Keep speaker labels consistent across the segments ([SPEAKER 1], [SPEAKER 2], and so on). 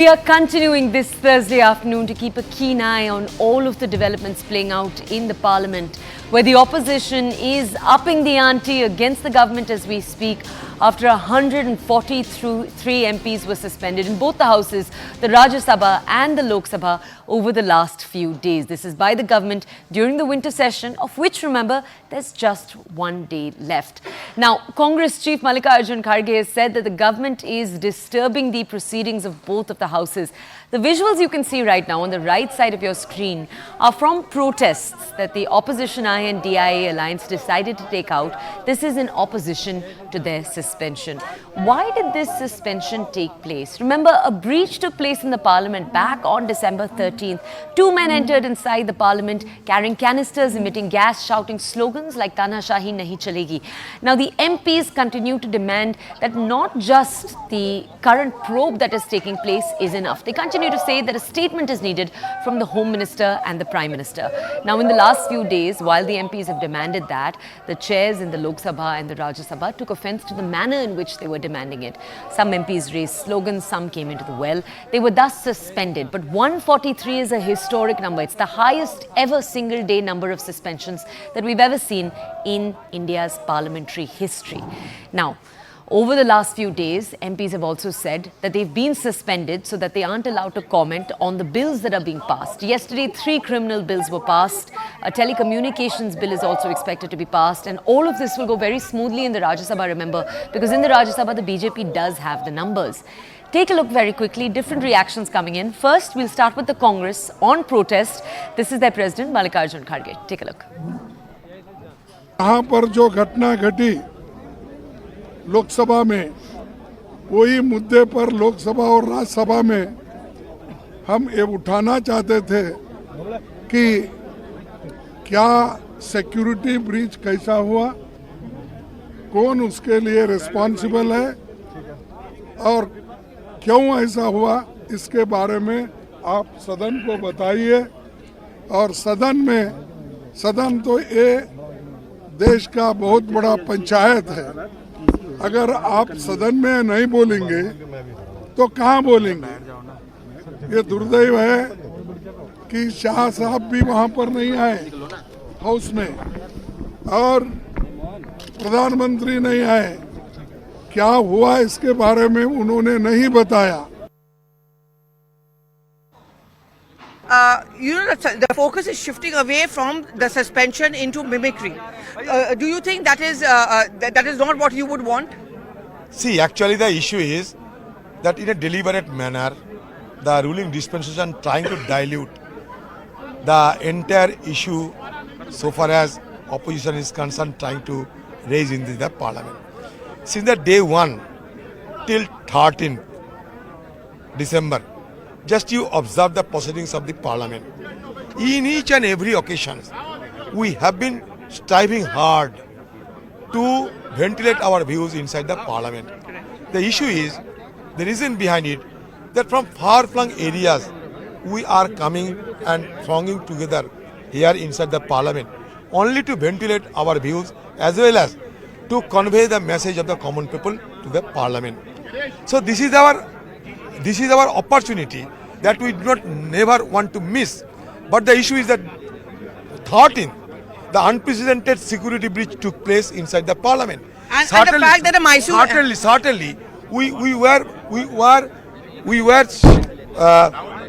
[SPEAKER 1] We are continuing this Thursday afternoon to keep a keen eye on all of the developments playing out in the Parliament, where the opposition is upping the ante against the government as we speak after 143 MPs were suspended in both the houses, the Rajya Sabha and the Lok Sabha, over the last few days. This is by the government during the winter session, of which, remember, there's just 1 day left. Now, Congress Chief Mallikarjun Kharge has said that the government is disturbing the proceedings of both of the houses. The visuals you can see right now on the right side of your screen are from protests that the opposition I and DIA alliance decided to take out. This is in opposition to their suspension. Why did this suspension take place? Remember, a breach took place in the Parliament back on December 13th. Two men entered inside the Parliament carrying canisters, emitting gas, shouting slogans like Tanashahi Nahi Chalegi. Now, the MPs continue to demand that not just the current probe that is taking place is enough. They continue to say that a statement is needed from the Home Minister and the Prime Minister. Now, in the last few days, while the MPs have demanded that, the chairs in the Lok Sabha and the Rajya Sabha took offence to the manner in which they were demanding it. Some MPs raised slogans, some came into the well. They were thus suspended. But 143 is a historic number. It's the highest ever single-day number of suspensions that we've ever seen in India's parliamentary history. Now, over the last few days, MPs have also said that they've been suspended so that they aren't allowed to comment on the bills that are being passed. Yesterday, 3 criminal bills were passed. A telecommunications bill is also expected to be passed. And all of this will go very smoothly in the Rajya Sabha, remember, because in the Rajya Sabha, the BJP does have the numbers. Take a look very quickly, different reactions coming in. First, we'll start with the Congress on protest. This is their president, Mallikarjun Kharge. Take a look.
[SPEAKER 2] यहाँ पर जो घटना घटी लोकसभा में, वही मुद्दे पर लोकसभा और राज्यसभा में हम ये उठाना चाहते थे कि क्या सिक्योरिटी ब्रीच कैसा हुआ, कौन उसके लिए रिस्पॉन्सिबल है और क्यों ऐसा हुआ, इसके बारे में आप सदन को बताइए। और सदन तो ये देश का बहुत बड़ा पंचायत है। अगर आप सदन में नहीं बोलेंगे तो कहाँ बोलेंगे? ये दुर्दैव है कि शाह साहब भी वहाँ पर नहीं आए हाउस में और प्रधानमंत्री नहीं आए। क्या हुआ इसके बारे में उन्होंने नहीं बताया।
[SPEAKER 3] The focus is shifting away from the suspension into mimicry. Do you think that is not what you would want?
[SPEAKER 4] See, actually the issue is that in a deliberate manner, the ruling dispensation trying to dilute the entire issue so far as opposition is concerned, trying to raise in the Parliament. Since the day 1 till 13th December, just you observe the proceedings of the Parliament. In each and every occasion, we have been striving hard to ventilate our views inside the Parliament. The issue is, the reason behind it, that from far-flung areas, we are coming and thronging together here inside the Parliament, only to ventilate our views as well as to convey the message of the common people to the Parliament. So this is our opportunity that we do not never want to miss. But the issue is that 13th, the unprecedented security breach took place inside the Parliament.
[SPEAKER 3] And the fact that the Mysore...
[SPEAKER 4] Certainly, we were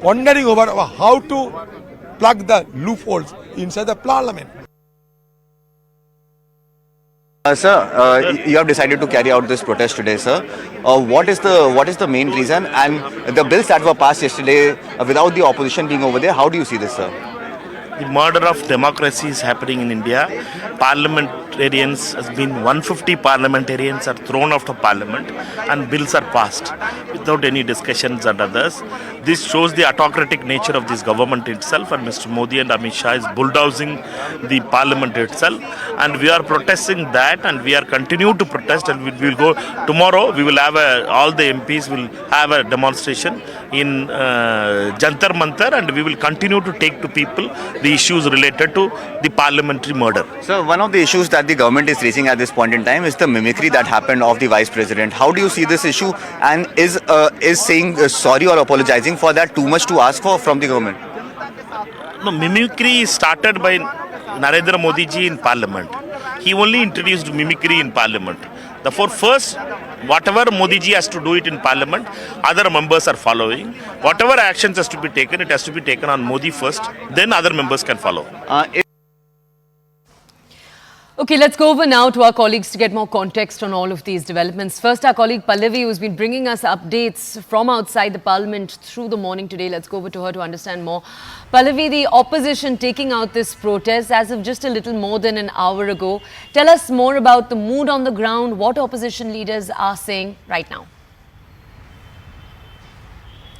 [SPEAKER 4] wondering over how to plug the loopholes inside the Parliament.
[SPEAKER 5] Sir, you have decided to carry out this protest today, sir. What is the main reason? And the bills that were passed yesterday, without the opposition being over there, how do you see this, sir?
[SPEAKER 6] The murder of democracy is happening in India. Parliamentarians, has been 150 parliamentarians are thrown out of parliament and bills are passed without any discussions and others. This shows the autocratic nature of this government itself, and Mr. Modi and Amit Shah is bulldozing the parliament itself, and we are protesting that, and we are continue to protest, and we will go tomorrow. We will have all the MPs will have a demonstration in Jantar Mantar, and we will continue to take to people the issues related to the parliamentary murder.
[SPEAKER 5] So one of the issues that the government is raising at this point in time is the mimicry that happened of the vice president. How do you see this issue, and is saying sorry or apologizing for that too much to ask for from the government?
[SPEAKER 6] No, mimicry started by Narendra Modi ji in parliament. He only introduced mimicry in parliament. Therefore, first, whatever Modi ji has to do it in parliament, other members are following. Whatever actions has to be taken, it has to be taken on Modi first, then other members can follow.
[SPEAKER 1] Okay, let's go over now to our colleagues to get more context on all of these developments. First, our colleague Pallavi, who's been bringing us updates from outside the parliament through the morning today. Let's go over to her to understand more. Pallavi, the opposition taking out this protest as of just a little more than an hour ago. Tell us more about the mood on the ground, what opposition leaders are saying right now.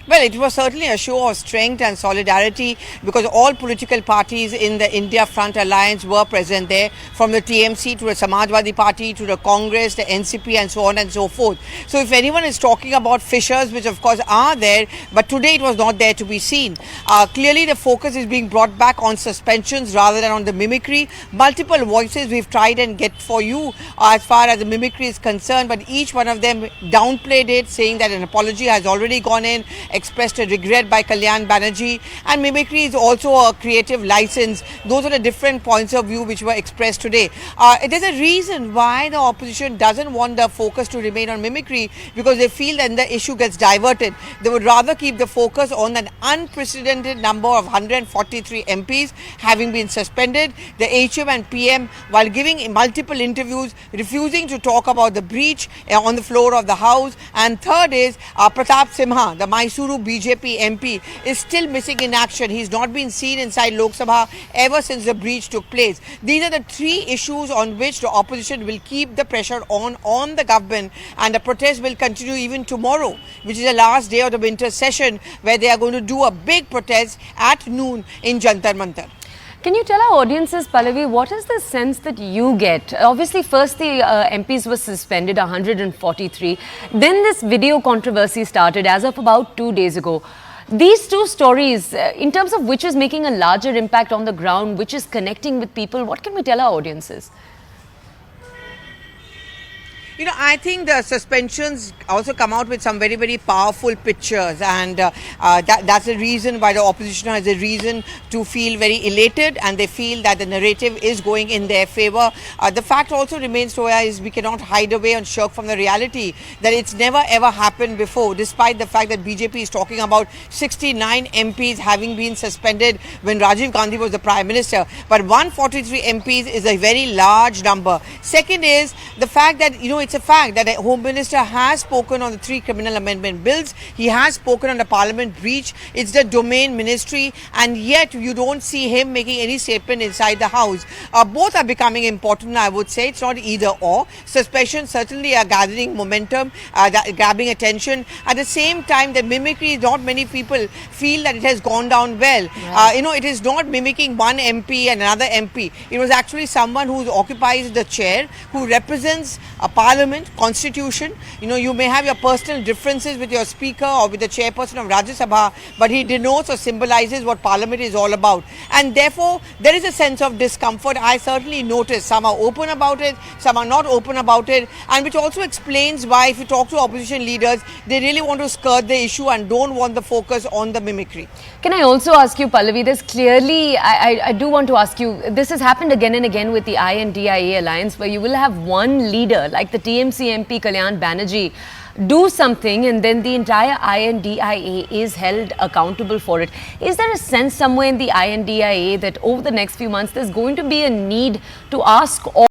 [SPEAKER 3] Well, it was certainly a show of strength and solidarity because all political parties in the India Front Alliance were present there, from the TMC to the Samajwadi Party to the Congress, the NCP and so on and so forth. So if anyone is talking about fissures, which of course are there, but today it was not there to be seen. Clearly the focus is being brought back on suspensions rather than on the mimicry. Multiple voices we've tried and get for you as far as the mimicry is concerned, but each one of them downplayed it, saying that an apology has already gone in, expressed a regret by Kalyan Banerjee, and mimicry is also a creative license. Those are the different points of view which were expressed today. There's a reason why the opposition doesn't want the focus to remain on mimicry, because they feel that the issue gets diverted. They would rather keep the focus on an unprecedented number of 143 MPs having been suspended, the HM and PM, while giving multiple interviews, refusing to talk about the breach on the floor of the House. And third is Pratap Simha, the Mysuru BJP MP, is still missing in action. He's not been seen inside Lok Sabha ever since the breach took place. These are the three issues on which the opposition will keep the pressure on the government, and the protest will continue even tomorrow, which is the last day of the winter session, where they are going to do a big protest at noon in Jantar Mantar.
[SPEAKER 1] Can you tell our audiences, Pallavi, what is the sense that you get? Obviously, first the MPs were suspended, 143. Then this video controversy started as of about 2 days ago. These two stories, in terms of which is making a larger impact on the ground, which is connecting with people, what can we tell our audiences?
[SPEAKER 3] You know, I think the suspensions also come out with some very, very powerful pictures, and that's the reason why the opposition has a reason to feel very elated, and they feel that the narrative is going in their favor. The fact also remains, Toya, is we cannot hide away and shirk from the reality that it's never ever happened before, despite the fact that BJP is talking about 69 MPs having been suspended when Rajiv Gandhi was the Prime Minister. But 143 MPs is a very large number. Second is the fact that, you know, it's a fact that the Home Minister has spoken on the 3 criminal amendment bills. He has spoken on the Parliament breach. It's the domain ministry, and yet you don't see him making any statement inside the House. Both are becoming important, I would say. It's not either or. Suspensions certainly are gathering momentum, grabbing attention. At the same time, the mimicry, not many people feel that it has gone down well. Right. You know, it is not mimicking one MP and another MP. It was actually someone who occupies the chair, who represents a parliament, constitution. You know, you may have your personal differences with your speaker or with the chairperson of Rajya Sabha, but he denotes or symbolizes what parliament is all about. And therefore, there is a sense of discomfort. I certainly notice some are open about it, some are not open about it, and which also explains why, if you talk to opposition leaders, they really want to skirt the issue and don't want the focus on the mimicry.
[SPEAKER 1] Can I also ask you, Pallavi, there's clearly, I do want to ask you, this has happened again and again with the INDIA alliance, where you will have one leader, like the TMC MP Kalyan Banerjee, do something and then the entire INDIA is held accountable for it. Is there a sense somewhere in the INDIA that over the next few months there's going to be a need to ask all